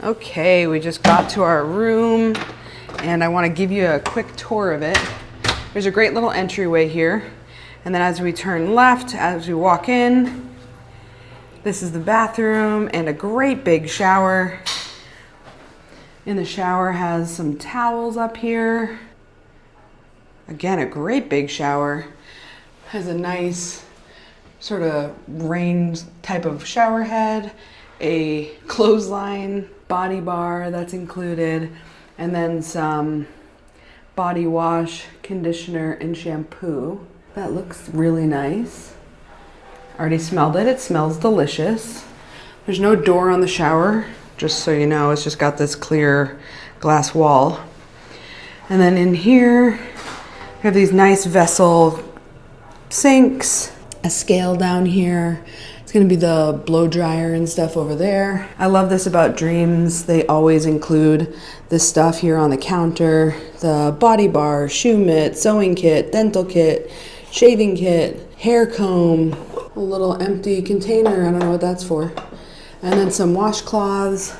Okay, we just got to our room and I want to give you a quick tour of it. There's a great little entryway here. And then as we turn left, as we walk in, this is the bathroom and a great big shower. And the shower has some towels up here. Again, a great big shower. Has a nice sort of rain type of shower head, a clothesline, body bar that's included, and then some body wash, conditioner, and shampoo. That looks really nice. Already smelled it. It smells delicious. There's no door on the shower, just so you know. It's just got this clear glass wall. And then in here, we have these nice vessel sinks, a scale down here. It's gonna be the blow dryer and stuff over there. I love this about Dreams. They always include this stuff here on the counter. The body bar, shoe mitt, sewing kit, dental kit, shaving kit, hair comb, a little empty container. I don't know what that's for. And then some washcloths,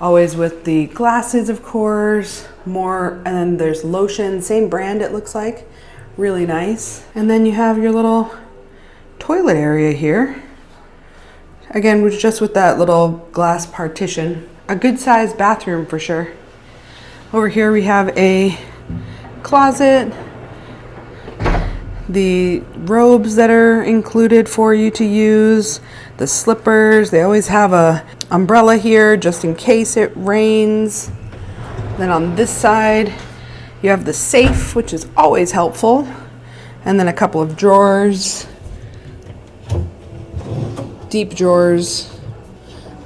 always with the glasses, of course, more, and then there's lotion, same brand it looks like, really nice. And then you have your little toilet area here. Again, just with that little glass partition. A good sized bathroom for sure. Over here we have a closet. The robes that are included for you to use, the slippers. They always have a umbrella here just in case it rains. Then on this side, you have the safe, which is always helpful. And then a couple of drawers, deep drawers,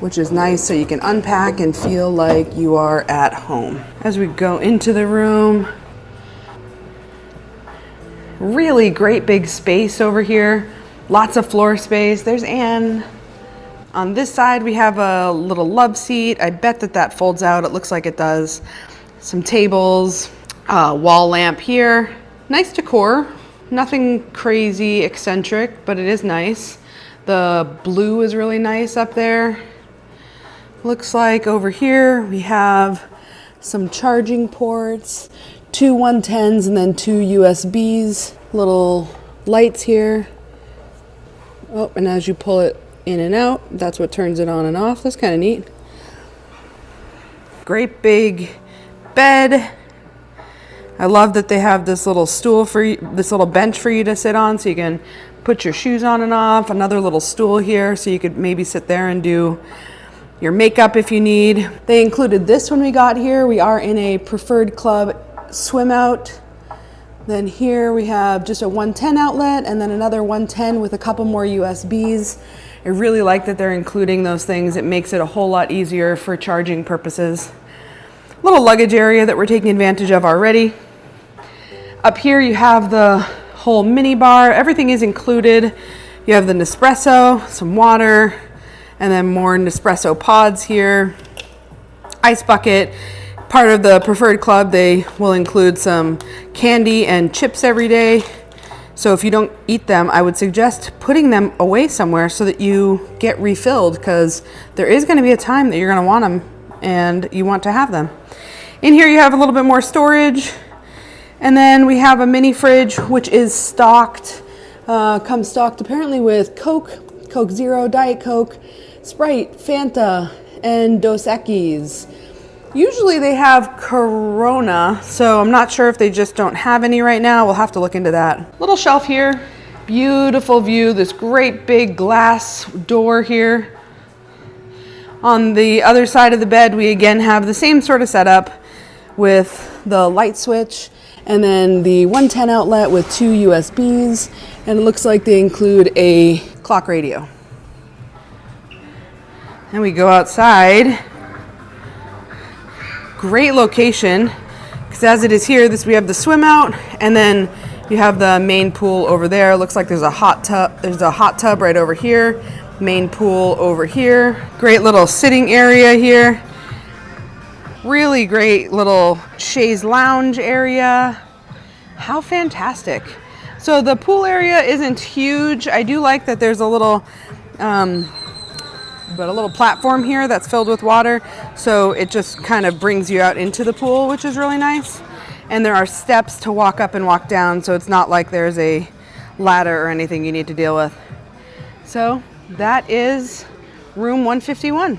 which is nice so you can unpack and feel like you are at home. As we go into the room, really great big space over here. Lots of floor space. There's Anne. On this side, we have a little love seat. I bet that folds out. It looks like it does. Some tables, wall lamp here. Nice decor. Nothing crazy eccentric, but it is nice. The blue is really nice up there. Looks like over here we have some charging ports, 2 110s and then 2 USBs. Little lights here. Oh, and as you pull it in and out, that's what turns it on and off. That's kind of neat. Great big bed. I love that they have this little stool for you, this little bench for you to sit on so you can put your shoes on and off. Another little stool here so you could maybe sit there and do your makeup if you need. They included this when we got here. We are in a preferred club, Swimout. Then here we have just a 110 outlet and then another 110 with a couple more USBs. I really like that they're including those things. It makes it a whole lot easier for charging purposes. Little luggage area that we're taking advantage of already. Up here you have the whole mini bar. Everything is included. You have the Nespresso, some water, and then more Nespresso pods here. Ice bucket. Part of the preferred club, they will include some candy and chips every day. So if you don't eat them, I would suggest putting them away somewhere so that you get refilled, because there is going to be a time that you're going to want them and you want to have them. In here you have a little bit more storage. And then we have a mini fridge, which is stocked, comes stocked apparently with Coke, Coke Zero, Diet Coke, Sprite, Fanta, and Dos Equis. Usually they have Corona, so I'm not sure if they just don't have any right now. We'll have to look into that. Little shelf here, beautiful view, this great big glass door here. On the other side of the bed, we again have the same sort of setup with the light switch and then the 110 outlet with 2 USBs, and it looks like they include a clock radio. And we go outside. Great location, because as it is here, we have the swim out, and then you have the main pool over there. Looks like there's a hot tub. There's a hot tub right over here. Main pool over here. Great little sitting area here. Really great little chaise lounge area. How fantastic. So the pool area isn't huge. I do like that there's a little but a little platform here that's filled with water, so it just kind of brings you out into the pool, which is really nice. And there are steps to walk up and walk down, so it's not like there's a ladder or anything you need to deal with. So that is room 151.